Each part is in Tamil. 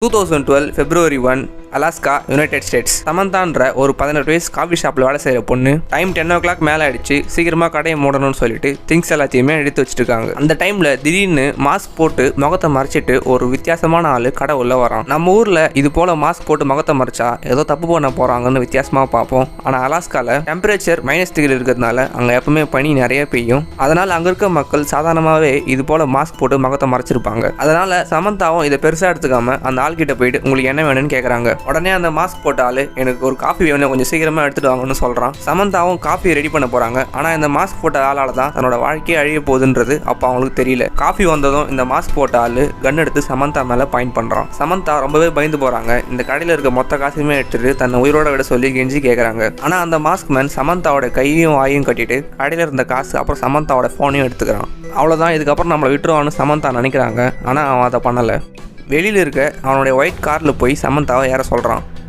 2012 February 1 அலாஸ்கா யுனைடெட் ஸ்டேட்ஸ். சமந்தான்ற ஒரு 18 வயசு காஃபி ஷாப்பில் வேலை செய்கிற பொண்ணு டைம் 10 o'clock மேலே ஆயிடுச்சு, சீக்கிரமாக கடையை மூடணும்னு சொல்லிட்டு திங்ஸ் எல்லாத்தையுமே எடுத்து வச்சுருக்காங்க. அந்த டைமில் திடீர்னு மாஸ்க் போட்டு முகத்தை மறைச்சிட்டு ஒரு வித்தியாசமான ஆள் கடை உள்ள வரான். நம்ம ஊரில் இது போல் மாஸ்க் போட்டு முகத்தை மறைச்சா ஏதோ தப்பு பண்ண போகிறாங்கன்னு வித்தியாசமாக பார்ப்போம். ஆனால் அலாஸ்காவில் டெம்பரேச்சர் -3 இருக்கிறதுனால அங்கே எப்பவுமே பனி நிறைய பெய்யும். அதனால் அங்கே இருக்க மக்கள் சாதாரணமாகவே இது போல் மாஸ்க் போட்டு முகத்தை மறைச்சிருப்பாங்க. அதனால் சமந்தாவும் இதை பெருசாக எடுத்துக்காம அந்த ஆள்கிட்ட போயிட்டு உங்களுக்கு என்ன வேணும்னு கேட்குறாங்க. உடனே அந்த மாஸ்க் போட்ட ஆளு எனக்கு ஒரு காஃபி வேணும், கொஞ்சம் சீக்கிரமா எடுத்துட்டு வாங்கன்னு சொல்றான். சமந்தாவும் காஃபி ரெடி பண்ண போறாங்க. ஆனா இந்த மாஸ்க் போட்ட ஆளால தான் தன்னோட வாழ்க்கையே அழிய போகுதுன்றது அப்ப அவங்களுக்கு தெரியல. காஃபி வந்ததும் இந்த மாஸ்க் போட்ட ஆளு கன் எடுத்து சமந்தா மேல பாயிண்ட் பண்றான். சமந்தா ரொம்பவே பயந்து போறாங்க. இந்த கடையில இருக்க மொத்த காசுமே எடுத்துட்டு தன்னை உயிரோட விட சொல்லி கெஞ்சி கேட்கறாங்க. ஆனா அந்த மாஸ்க் மேன் சமந்தாவோட கையும் வாயும் கட்டிட்டு கடையில இருந்த காசு அப்புறம் சமந்தாவோட போனையும் எடுத்துக்கிறான். அவ்வளவுதான், இதுக்கப்புறம் நம்மளை விட்டுருவான்னு சமந்தா நினைக்கிறாங்க. ஆனா அவன் அதை பண்ணல. வெளியில் இருக்க அவனுடைய ஒயிட் காரில் போய் சமந்தாவை ஏற சொல்கிறான்.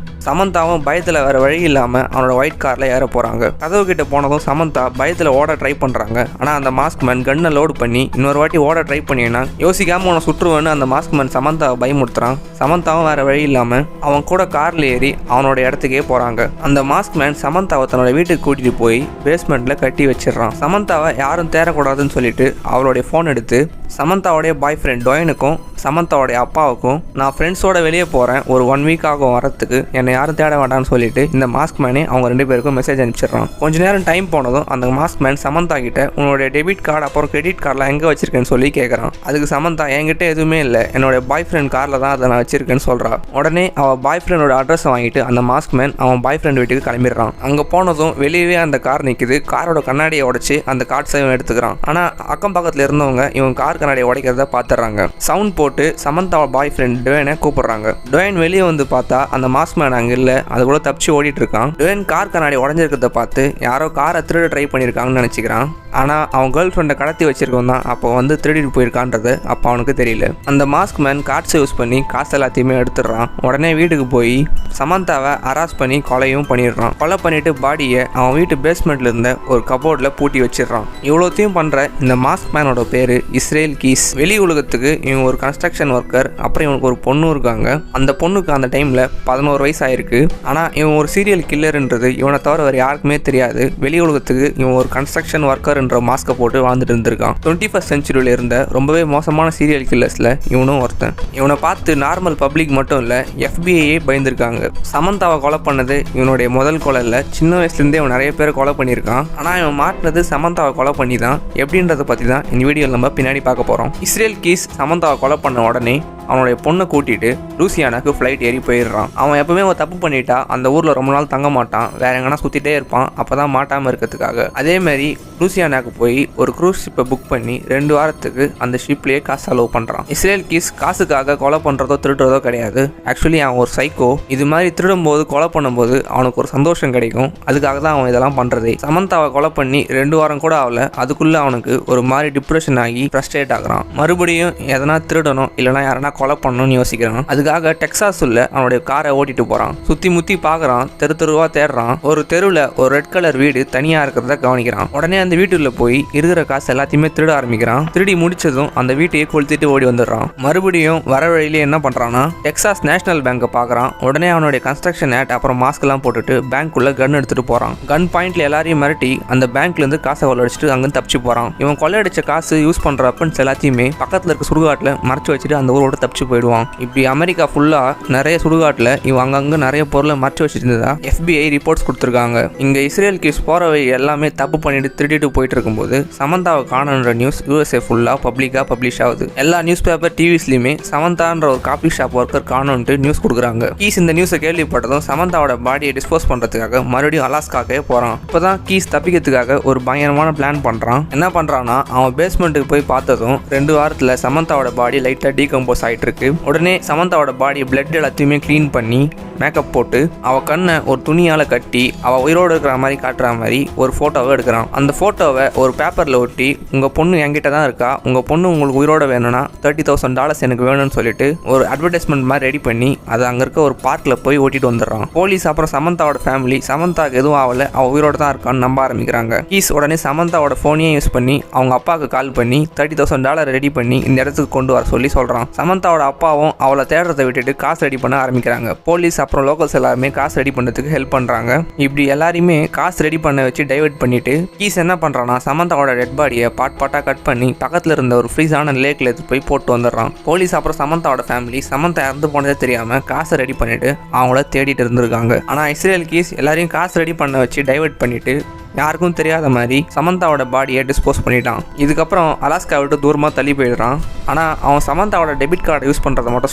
சமந்தாவும் பயத்தில் வேறு வழி இல்லாமல் அவனோட ஒயிட் காரில் ஏற போகிறாங்க. கதவு கிட்ட போனதும் சமந்தா பயத்தில் ஓட ட்ரை பண்ணுறாங்க. ஆனால் அந்த மாஸ்க் மேன் கன்னை லோடு பண்ணி இன்னொரு வாட்டி ஓட ட்ரை பண்ணினா யோசிக்காமல் உன்னை சுற்றுவேன்னு அந்த மாஸ்க் மேன் சமந்தாவை பயமுறுத்துறான். சமந்தாவும் வேறு வழி இல்லாமல் அவன் கூட காரில் ஏறி அவனோட இடத்துக்கே போகிறாங்க. அந்த மாஸ்க் மேன் சமந்தாவை தன்னோட வீட்டுக்கு கூட்டிகிட்டு போய் பேஸ்மெண்ட்டில் கட்டி வச்சிடறான். சமந்தாவை யாரும் தேடக்கூடாதுன்னு சொல்லிட்டு அவளுடைய ஃபோன் எடுத்து சமந்தாவோடைய பாய் ஃப்ரெண்ட் டொயனுக்கும் சமந்தாவோடைய அப்பாவுக்கும் நான் ஃப்ரெண்ட்ஸோட வெளியே போகிறேன், ஒரு 1 week ஆகும் வரத்துக்கு, என்னை யாரும் தேட வேண்டாம்னு சொல்லிட்டு இந்த மாஸ்க் மேனே அவங்க 2 பேருக்கும் மெசேஜ் அனுப்பிச்சிடுறான். கொஞ்ச நேரம் டைம் போனதும் அந்த மாஸ்க் மேன் சமந்தா கிட்ட உன்னோட டெபிட் கார்டு அப்புறம் கிரெடிட் கார்டெலாம் எங்கே வச்சிருக்கேன்னு சொல்லி கேட்குறான். அதுக்கு சமந்தா என்கிட்ட எதுவுமே இல்லை, என்னோட பாய் ஃப்ரெண்ட் காரில் தான் அதை நான் வச்சிருக்கேன்னு சொல்கிறா. உடனே அவள் பாய் ஃப்ரெண்டோட அட்ரஸை வாங்கிட்டு அந்த மாஸ்க் மேன் அவன் பாய் ஃப்ரெண்ட் வீட்டுக்கு கிளம்பிடுறான். அங்கே போனதும் வெளியவே அந்த கார் நிற்குது. காரோட கண்ணாடியை உடைச்சி அந்த கார்ட்ஸை இவன் எடுத்துக்கிறான். ஆனால் அக்கம் பக்கத்தில் இருந்தவங்க இவன் கார் கண்ணாடியை உடைக்கிறத பார்த்துடுறாங்க. சவுண்ட் போட்டு சமந்தாவோட பாய் ஃப்ரெண்ட் டொயனை கூப்பிடுறாங்க. டொயன் வெளியே வந்து பார்த்தா அந்த மாஸ்க் மேன் அங்கே இல்லை, அது கூட தப்பிச்சு ஓடிட்டு இருக்கான். டொயன் கார் கண்ணாடி உடஞ்சிருக்கிறத பார்த்து யாரோ காரை திருட ட்ரை பண்ணியிருக்காங்கன்னு நினச்சிக்கிறான். ஆனால் அவன் கேர்ள் ஃப்ரெண்டை கடத்தி வச்சிருக்கோம் தான் அப்போ வந்து திருடிட்டு போயிருக்கான்றது அப்போ அவனுக்கு தெரியல. அந்த மாஸ்க் மேன் கார்ட்ஸை யூஸ் பண்ணி காசு எல்லாத்தையுமே எடுத்துடுறான். உடனே வீட்டுக்கு போய் சமந்தாவை ஹராஸ் பண்ணி கொலையும் பண்ணிடுறான். கொலை பண்ணிட்டு பாடியை அவன் வீட்டு பேஸ்மெண்ட்ல இருந்த ஒரு கபோர்டில் பூட்டி வச்சிடறான். இவ்வளோத்தையும் பண்ணுற இந்த மாஸ்க் மேனோட பேர் இஸ்ரேல் கீஸ். வெளி உலகத்துக்கு இவன் ஒரு கன்ஸ்ட்ரக்ஷன் ஒர்க்கர். அப்புறம் இவனுக்கு ஒரு பொண்ணு இருக்காங்க. அந்த பொண்ணுக்கு அந்த டைமில் 11 வயசு ஆயிருக்கு. ஆனால் இவன் ஒரு சீரியல் கில்லர்ன்றது இவனை தவிர வேறு யாருக்குமே தெரியாது. வெளி உலகத்துக்கு இவன் ஒரு கன்ஸ்ட்ரக்ஷன் ஒர்க்கர் என்ற மாஸ்கை போட்டு வாழ்ந்துட்டு இருந்திருக்கான். 21st centuryல இருந்த ரொம்பவே மோசமான சீரியல் கில்லர்ஸ்ல இவனும் ஒருத்தன். இவனை பார்த்து நார்மல் பப்ளிக் மட்டும் இல்ல FBI பயந்துருக்காங்க. சமந்தாவை கொலை பண்ணது இவனுடைய முதல் கொலை இல்ல. சின்ன வயசுல இருந்தே இவன் நிறைய பேரை கொலை பண்ணியிருக்கான். ஆனா இவன் மாட்டினது சமந்தாவை கொலை பண்ணி தான். எப்படின்றத பத்தி தான் இந்த வீடியோவில் நம்ம பின்னாடி பார்க்க போறோம். இஸ்ரேல் கீஸ் சமந்தாவை கொலை பண்ண உடனே அவனுடைய பொண்ணை கூட்டிட்டு லூசியானாக்கு ஃப்ளைட் ஏறி போயிடுறான். அவன் எப்பவுமே ஒரு தப்பு பண்ணிட்டா அந்த ஊர்ல ரொம்ப நாள் தங்க மாட்டான், வேற எங்கன்னா சுத்திட்டே இருப்பான், அப்பதான் மாட்டாம இருக்கிறதுக்காக. அதே மாதிரி லூசியானாக்கு போய் ஒரு க்ரூஸ் ஷிப்பை புக் பண்ணி 2 வாரத்துக்கு அந்த ஷிப்லேயே காசு செலவு பண்ணுறான். இஸ்ரேல் கீஸ் காசுக்காக கொலை பண்ணுறதோ திருடுறதோ கிடையாது. ஆக்சுவலி அவன் ஒரு சைக்கோ. இது மாதிரி திருடும் போது கொலை பண்ணும்போது அவனுக்கு ஒரு சந்தோஷம் கிடைக்கும், அதுக்காக தான் அவன் இதெல்லாம் பண்ணுறதே. சமந்தாவை கொலை பண்ணி 2 வாரம் கூட ஆகல, அதுக்குள்ளே அவனுக்கு ஒரு மாதிரி டிப்ரெஷன் ஆகி ஃப்ரஸ்ட்ரேட் ஆகுறான். மறுபடியும் எதனா திருடணும் இல்லைனா யாரனா கொலை பண்ணணும்னு யோசிக்கிறான். அதுக்காக டெக்சாஸ் உள்ள அவனுடைய காரை ஓட்டிட்டு போகிறான். சுற்றி முற்றி பார்க்குறான், தெருவா தேடுறான். ஒரு தெருவில் ஒரு ரெட் கலர் வீடு தனியாக இருக்கிறத கவனிக்கிறான். உடனே அந்த வீட்டுல போய் இருக்கிற காசு எல்லாத்தையுமே திருட ஆரம்பிக்கிறான். திருடி முடிச்சதும் அந்த வீட்டையே கொளுத்திட்டு ஓடி வந்துடுறான். மறுபடியும் வர வழியில என்ன பண்றான்னா டெக்சாஸ் நேஷனல் பேங்கை பார்க்கறான். உடனே அவனுடைய கன்ஸ்ட்ரக்ஷன் ஆட் அப்புறம் மாஸ்க் எல்லாம் போட்டுட்டு பேங்க்குள்ள கன் எடுத்துட்டு போறான். கன் பாயிண்ட்ல எல்லாரையும் மிரட்டி அந்த பேங்க்ல இருந்து காசை கொள்ளடிச்சிட்டு அங்கிருந்து தப்பிச்சு போறான். இவன் கொள்ளையடிச்ச காசு யூஸ் பண்ற வெப்பன்ஸ் எல்லாத்தையுமே பக்கத்துல இருக்க சுடுகாட்டுல மறைச்சு வச்சுட்டு அந்த ஊரோட தப்பிச்சு போயிடுவான். இப்படி அமெரிக்கா ஃபுல்லா நிறைய சுடுகாட்டுல இவன் அங்கங்க நிறைய பொருளை மறைச்சு வச்சுட்டு இருந்ததா FBI ரிப்போர்ட்ஸ் கொடுத்துருக்காங்க. இங்க இஸ்ரேல் கீஸ் போற வழி எல்லாமே தப்பு பண்ணிட்டு திருடிட்டு போயிட்டு இருக்கும்போது சமந்தாவை காணன்ற நியூஸ் USA ஃபுல்லா பப்ளிக்கா பப்ளிஷ் ஆகுது. எல்லா நியூஸ் பேப்பர் டிவிஸ்லயுமே சமந்தான்ற ஒரு காபி ஷாப் ஒர்க்கர் காணும்னு நியூஸ் கொடுக்குறாங்க. கீஸ் இந்த நியூஸை கேள்விப்பட்டதும் சமந்தாவோட பாடியை டிஸ்போஸ் பண்றதுக்காக மறுபடியும் அலாஸ்காக்கே போறான். இப்பதான் கீஸ் தப்பிக்கிறதுக்காக ஒரு பயங்கரமான பிளான் பண்றான். என்ன பண்றான்னா அவன் பேஸ்மெண்ட்டுக்கு போய் பார்த்ததும் 2 வாரத்துல சமந்தாவோட பாடி லைட்டா டீகம்போஸ் ஆயிட்டு இருக்கு. உடனே சமந்தாவோட பாடி பிளட் எல்லாத்தையுமே கிளீன் பண்ணி மேக்கப் போட்டு அவ கண்ணை ஒரு துணியால கட்டி அவ உயிரோடு இருக்கிற மாதிரி காட்டுற மாதிரி ஒரு போட்டோவை எடுக்கிறான். அந்த போட்டோவை ஒரு பேப்பர்ல ஒட்டி உங்க பொண்ணு என்கிட்ட தான் இருக்கா, உங்க பொண்ணு உங்களுக்கு உயிரோட வேணும்னா $30,000 எனக்கு வேணும்னு சொல்லிட்டு ஒரு அட்வர்டைஸ்மெண்ட் மாதிரி ரெடி பண்ணி அதை அங்க இருக்க ஒரு பார்க்ல போய் ஓட்டிட்டு வந்துடுறான். போலீஸ் அப்புறம் சமந்தாவோட ஃபேமிலி சமந்தாக்கு எதுவும் ஆகல, அவ உயிரோட தான் இருக்கான்னு நம்ப ஆரம்பிக்கிறாங்க. கீஸ் உடனே சமந்தாவோட போனையே யூஸ் பண்ணி அவங்க அப்பாவுக்கு கால் பண்ணி $30,000 ரெடி பண்ணி இந்த இடத்துக்கு கொண்டு வர சொல்லி சொல்றான். சமந்தாவோட அப்பாவும் அவளை தேடுறதை விட்டுட்டு காசு ரெடி பண்ண ஆரம்பிக்கிறாங்க. போலீஸ் அப்புறம் லோக்கல்ஸ் எல்லாருமே காசு ரெடி பண்ணதுக்கு ஹெல்ப் பண்றாங்க. இப்படி எல்லாரையுமே காசு ரெடி பண்ண வச்சு டைவர்ட் பண்ணிட்டு கீஸ் என்ன பண்றான்னா சமந்தாவோட டெட் பாடியை பார்ட்டா கட் பண்ணி பக்கத்துல இருந்த ஒரு ஃப்ரீஸான லேக்ல எடுத்து போய் போட்டு வந்துடுறான். போலீஸ் அப்புறம் சமந்தாவோட ஃபேமிலி சமந்தா இறந்து போனதே தெரியாம காசை ரெடி பண்ணிட்டு அவங்கள தேடிட்டு இருந்திருக்காங்க. ஆனா இஸ்ரேல் கீஸ் எல்லாரையும் காசு ரெடி பண்ண வச்சு டைவர்ட் பண்ணிட்டு யாருக்கும் தெரியாத மாதிரி சமந்தாவோட பாடியை டிஸ்போஸ் பண்ணிட்டான். இதுக்கப்புறம் அலாஸ்கா விட்டு தூரமாக தள்ளி போயிடுறான். ஆனால் அவன் சமந்தாவோட டெபிட் கார்டை யூஸ் பண்ணுறதை மட்டும்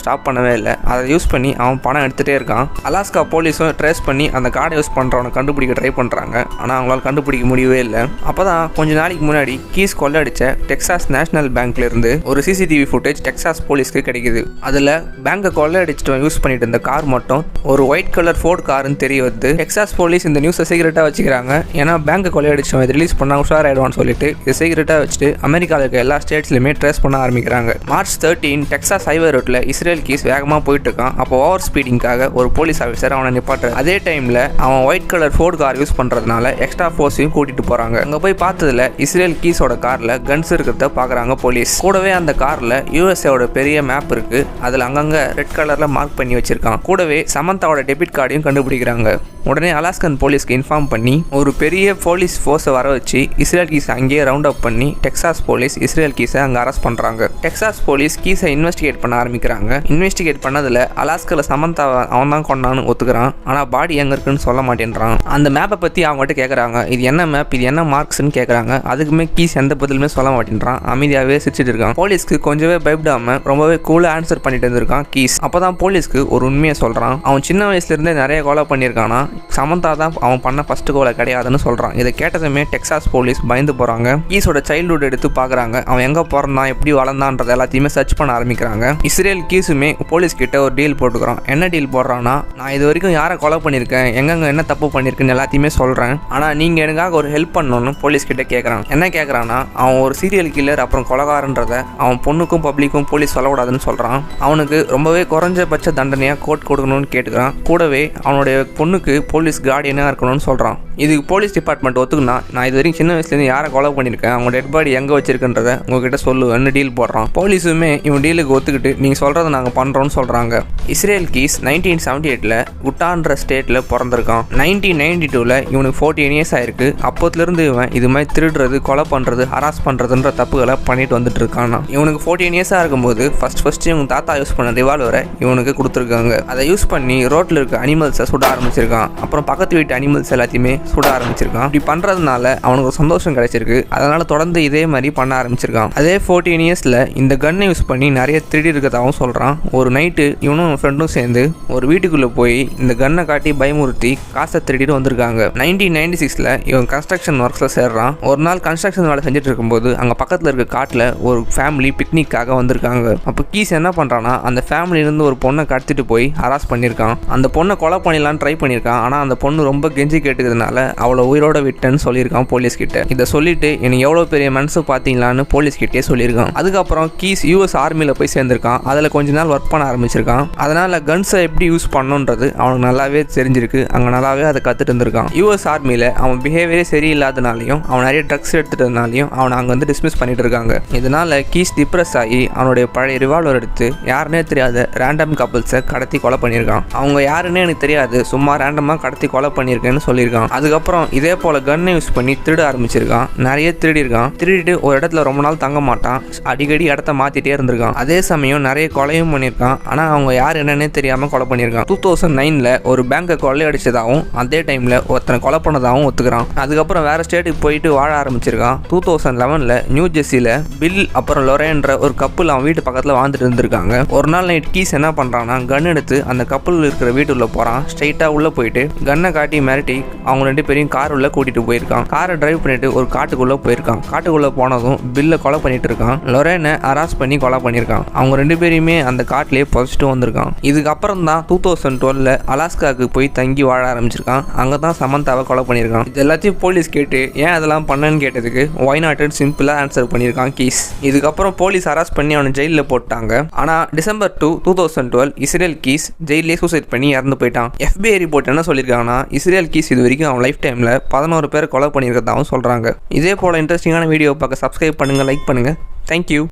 ஸ்டாப் பண்ணவே இல்லை. அதை யூஸ் பண்ணி அவன் பணம் எடுத்துகிட்டே இருக்கான். அலாஸ்கா போலீஸும் ட்ரேஸ் பண்ணி அந்த கார்டை யூஸ் பண்ணுறவனை கண்டுபிடிக்க ட்ரை பண்ணுறாங்க. ஆனால் அவங்களால கண்டுபிடிக்க முடியவே இல்லை. அப்போ தான் கொஞ்ச நாளைக்கு முன்னாடி கீஸ் கொள்ளடிச்ச டெக்சாஸ் நேஷனல் பேங்க்லேருந்து ஒரு சிசிடிவி ஃபுட்டேஜ் டெக்சாஸ் போலீஸ்க்கு கிடைக்குது. அதில் பேங்கை கொள்ளடிச்சிட்டு யூஸ் பண்ணிட்டு இருந்த கார் மட்டும் ஒரு ஒயிட் கலர் ஃபோர்ட் காருன்னு தெரிய வருது. டெக்சாஸ் போலீஸ் இந்த நியூஸை சீக்கிரட்டாக வச்சுக்கிறாங்க. ஏன்னா பேங்க் கொள்ளையடிச்சவன் இது ரிலீஸ் பண்ணா உஷாராயிடுவான்னு சொல்லிட்டு இது சீக்கிரட்டாக வச்சுட்டு அமெரிக்காவில் இருக்க எல்லா ஸ்டேட்ஸ்லையுமே ட்ரேஸ் பண்ண ஆரம்பிக்கிறாங்க. மார்ச் 13 டெக்சாஸ் ஹைவே ரோட்டில் இஸ்ரேல் கீஸ் வேகமாக போயிட்டு இருக்கான். அப்போ ஓவர் ஸ்பீடிங்காக ஒரு போலீஸ் ஆஃபீஸர் அவனை நிப்பாட்டுறாரு. அதே டைமில் அவன் white colour Ford car use பண்ணுறதுனால எக்ஸ்ட்ரா ஃபோர்ஸையும் கூட்டிட்டு போகிறாங்க. அங்கே போய் பார்த்ததுல இஸ்ரேல் கீஸோட காரில் கன்ஸ் இருக்கிறத பார்க்குறாங்க போலீஸ். கூடவே அந்த காரில் யூஎஸ்ஏவோட பெரிய மேப் இருக்கு. அதில் அங்கங்கே ரெட் கலரில் மார்க் பண்ணி வச்சிருக்கான். கூடவே சமந்தாவோட டெபிட் கார்டையும் கண்டுபிடிக்கிறாங்க. உடனே அலாஸ்கன் போலீஸ்க்கு இன்ஃபார்ம் பண்ணி ஒரு பெரிய போலீஸ் ஃபோர்ஸை வர வச்சு இஸ்ரேல் கீஸை அங்கேயே ரவுண்ட் அப் பண்ணி டெக்சாஸ் போலீஸ் இஸ்ரேல் கீஸை அங்கே அரெஸ்ட் பண்ணுறாங்க. டெக்சாஸ் போலீஸ் கீஸை இன்வெஸ்டிகேட் பண்ண ஆரம்பிக்கிறாங்க. இன்வெஸ்டிகேட் பண்ணதில் அலாஸ்காவில் சமந்தா அவன் தான் கொண்டான்னு ஒத்துக்கிறான். ஆனால் பாடி எங்கே இருக்குன்னு சொல்ல மாட்டேன்றான். அந்த மேப்பை பற்றி அவங்ககிட்ட கேட்குறாங்க. இது என்ன மேப், இது என்ன மார்க்ஸ்ன்னு கேட்குறாங்க. அதுக்குமே கீஸ் எந்த பதிலுமே சொல்ல மாட்டேன்றான். அமைதியாகவே சிரிச்சிட்டு இருக்கான். போலீஸ்க்கு கொஞ்சமே பயப்படாமல் ரொம்பவே கூலாக ஆன்சர் பண்ணிட்டு இருந்திருக்கான் கீஸ். அப்போ தான் போலீஸ்க்கு ஒரு உண்மையை சொல்கிறான். அவன் சின்ன வயசுலேருந்தே நிறைய கொலை பண்ணியிருக்கானா, சமந்தா தான் அவன் பண்ண ஃபர்ஸ்ட் கொலை கிடையாதுன்னு சொல்கிறான். இதை கேட்டதுமே டெக்சாஸ் போலீஸ் பயந்து போகிறாங்க. கீஸோட சைல்ட்ஹுட் எடுத்து பார்க்குறாங்க. அவன் எங்கே பிறந்தான், எப்படி வளர்ந்தான்றது எல்லாத்தையுமே சர்ச் பண்ண ஆரம்பிக்கிறாங்க. இஸ்ரேல் கீஸுமே போலீஸ் கிட்ட ஒரு டீல் போட்டுக்கிறான். என்ன டீல் போடுறான்னா, நான் இது வரைக்கும் யாரை கொலை பண்ணியிருக்கேன், எங்கெங்க என்ன தப்பு பண்ணியிருக்குன்னு எல்லாத்தையுமே சொல்கிறேன். ஆனால் நீங்கள் எனக்காக ஒரு ஹெல்ப் பண்ணணும்னு போலீஸ் கிட்ட கேட்குறான். என்ன கேட்குறான்னா, அவன் ஒரு சீரியல் கில்லர் அப்புறம் கொலைகாரன்றத அவன் பொண்ணுக்கும் பப்ளிக்கும் போலீஸ் சொல்லக்கூடாதுன்னு சொல்கிறான். அவனுக்கு ரொம்பவே குறைஞ்சபட்ச தண்டனையாக கோர்ட் கொடுக்கணும்னு கேட்டுக்கிறான். கூடவே அவனுடைய பொண்ணுக்கு போலீஸ் கார்டியனாக இருக்கணும்னு சொல்கிறான். இதுக்கு போலீஸ் டிபார்ட்மெண்ட் ஒத்துக்குனா, நான் இது வரைக்கும் சின்ன வயசுலேருந்து யாரை கொலை பண்ணியிருக்கேன், அவங்க டெட் பாடி எங்கே வச்சிருக்குன்றதை உங்ககிட்ட சொல்லுவேன்னு டீல் போடுறான். போலீஸுமே இவன் டீலுக்கு ஒத்துக்கிட்டு நீங்கள் சொல்கிறத நாங்கள் பண்ணுறோன்னு சொல்கிறாங்க. இஸ்ரேல் கீஸ் 1978 உட்டான்ற ஸ்டேட்டில் பிறந்திருக்கான். 1992 இவனுக்கு 14 இயர்ஸ் ஆயிருக்கு. அப்போத்துலேருந்து இவன் இது மாதிரி திருடுறது, கொலை பண்ணுறது, ஹராஸ் பண்ணுறதுன்ற தப்புகளை பண்ணிட்டு வந்துட்டு இருக்கான். இவனுக்கு 14 இயர்ஸாக இருக்கும்போது ஃபர்ஸ்ட் இவங்க தாத்தா யூஸ் பண்ண ரிவால்வரை இவனுக்கு கொடுத்துருக்காங்க. அதை யூஸ் பண்ணி ரோட்டில் இருக்க அனிமல்ஸை சுட ஆரம்பிச்சிருக்கான். அப்புறம் பக்கத்து வீட்டு அனிமல்ஸ் எல்லாத்தையுமே சுட ஆரம்பிச்சிருக்கான். இப்படி பண்ணுறதுனால அவனுக்கு சந்தோஷம் கிடைச்சிருக்கு. அதனால தொடர்ந்து இதே மாதிரி பண்ண ஆரம்பிச்சிருக்கான். அதே 14 இயர்ஸில் இந்த கன்னை யூஸ் பண்ணி நிறைய திருடி இருக்கிறதாகவும் சொல்கிறான். ஒரு நைட்டு இவனும் ஃப்ரெண்டும் சேர்ந்து ஒரு வீட்டுக்குள்ளே போய் இந்த கன்னை காட்டி பயமுறுத்தி காசை திருடிட்டு வந்திருக்காங்க. 1996 இவன் கன்ஸ்ட்ரக்ஷன் ஒர்க்ஸில் சேர்றான். ஒரு நாள் கன்ஸ்ட்ரக்ஷன் வேலை செஞ்சுட்டு இருக்கும்போது அங்கே பக்கத்தில் இருக்க காட்டில் ஒரு ஃபேமிலி பிக்னிக்காக வந்திருக்காங்க. அப்போ கீஸ் என்ன பண்ணுறான்னா, அந்த ஃபேமிலியிலேருந்து ஒரு பொண்ணை கடத்திட்டு போய் ஹராஸ் பண்ணியிருக்கான். அந்த பொண்ணை கொலை பண்ணிடலான்னு ட்ரை பண்ணியிருக்கான். ஆனால் அந்த பொண்ணு ரொம்ப கெஞ்சி கேட்டுக்கிறதுனால அவளை உயிரோட விட்டேன்னு சொல்லியிருக்கான் போலீஸ் கிட்ட. இதை சொல்லிட்டு எனக்கு எவ்வளோ பெரிய மனசு பார்த்தீங்களான்னு போலீஸ் கிட்டே சொல்லியிருக்கான். அதுக்கப்புறம் கீஸ் யூஎஸ் ஆர்மியில் போய் சேர்ந்திருக்கான். அதில் கொஞ்ச நாள் ஒர்க் பண்ண ஆரம்பிச்சிருக்கான். அதனால கன்ஸை எப்படி யூஸ் பண்ணணுன்றது அவனுக்கு நல்லாவே தெரிஞ்சிருக்கு. அங்கே நல்லாவே அதை கற்றுட்டு இருந்திருக்கான். யூஎஸ் ஆர்மியில் அவன் பிஹேவியரே சரியில்லாதனாலையும் அவன் நிறைய ட்ரக்ஸ் எடுத்துட்டதுனாலையும் அவனை அங்கே வந்து டிஸ்மிஸ் பண்ணிட்டு இருக்காங்க. இதனால கீஸ் டிப்ரெஸ் ஆகி அவனுடைய பழைய ரிவால்வர் எடுத்து யாருன்னே தெரியாத ரேண்டம் கப்பிள்ஸை கடத்தி கொலை பண்ணியிருக்கான். அவங்க யாருன்னே எனக்கு தெரியாது, சும்மா ரேண்டமாக கடத்தி கொலை பண்ணியிருக்கேன்னு சொல்லியிருக்கான். அதுக்கப்புறம் இதே போல கன்னை யூஸ் பண்ணி திருட ஆரம்பிச்சிருக்கான். நிறைய திருடிருக்கான். திருடிட்டு ஒரு இடத்துல ரொம்ப நாள் தங்க மாட்டான். அடிக்கடி இடத்த மாத்திட்டே இருந்திருக்கான். அதே சமயம் நிறைய கொலையும் பண்ணியிருக்கான். ஆனால் அவங்க யார் என்னன்னே தெரியாமல் கொலை பண்ணியிருக்கான். 2009 ஒரு பேங்கை கொள்ளையடிச்சதாகவும் அதே டைமில் ஒருத்தனை கொலை பண்ணதாகவும் ஒத்துக்கிறான். அதுக்கப்புறம் வேற ஸ்டேட்டுக்கு போயிட்டு வாழ ஆரம்பிச்சிருக்கான். 2011 நியூ ஜெர்சியில் பில் அப்புறம் லொரேன்ற ஒரு கப்பல் அவன் வீட்டு பக்கத்தில் வாழ்ந்துட்டு இருந்திருக்காங்க. ஒரு நாள் நைட் கீஸ் என்ன பண்ணுறான்னா, கன் எடுத்து அந்த கப்பல் இருக்கிற வீட்டுக்குள்ள போகிறான். ஸ்ட்ரைட்டாக உள்ளே போயிட்டு கன்னை காட்டி மிரட்டி அவங்கள 2 பேரையும் கார் உள்ள கூட்டிட்டு போயிருக்கான். காரை டிரைவ் பண்ணிட்டு ஒரு காட்டுக்குள்ள போயிருக்கான். காட்டுக்குள்ள போனதும் பில்ல கொலை பண்ணிட்டு இருக்கான். லொரேனை ஹராஸ் பண்ணி கொலை பண்ணியிருக்கான். அவங்க 2 பேரையுமே அந்த காட்டிலேயே புதைச்சிட்டு வந்திருக்கான். இதுக்கப்புறம் தான் 2012 அலாஸ்காவுக்கு போய் தங்கி வாழ ஆரம்பிச்சிருக்கான். அங்கதான் சமந்தாவை கொலை பண்ணியிருக்கான். இது எல்லாத்தையும் போலீஸ் கேட்டு ஏன் அதெல்லாம் பண்ணன்னு கேட்டதுக்கு ஒய் நாட் சிம்பிளா ஆன்சர் பண்ணியிருக்கான் கீஸ். இதுக்கப்புறம் போலீஸ் அரெஸ்ட் பண்ணி அவனை ஜெயிலில் போட்டாங்க. ஆனா டிசம்பர் 2, 2012 இஸ்ரேல் கீஸ் ஜெயிலே சூசைட் பண்ணி இறந்து போயிட்டான். FBI ரிப்போர்ட் என்ன சொல்லியிருக்காங்கன்னா, இஸ்ரேல் கீஸ் இது வரைக்கும் அவன் லைஃப் டைம்ல 11 பேர் கொலை பண்ணியிருக்கதாகவும் சொல்றாங்க. இதே போல இன்ட்ரெஸ்டிங்கான வீடியோ பார்க்க சப்ஸ்கிரைப் பண்ணுங்க, லைக் பண்ணுங்க. தேங்க்யூ.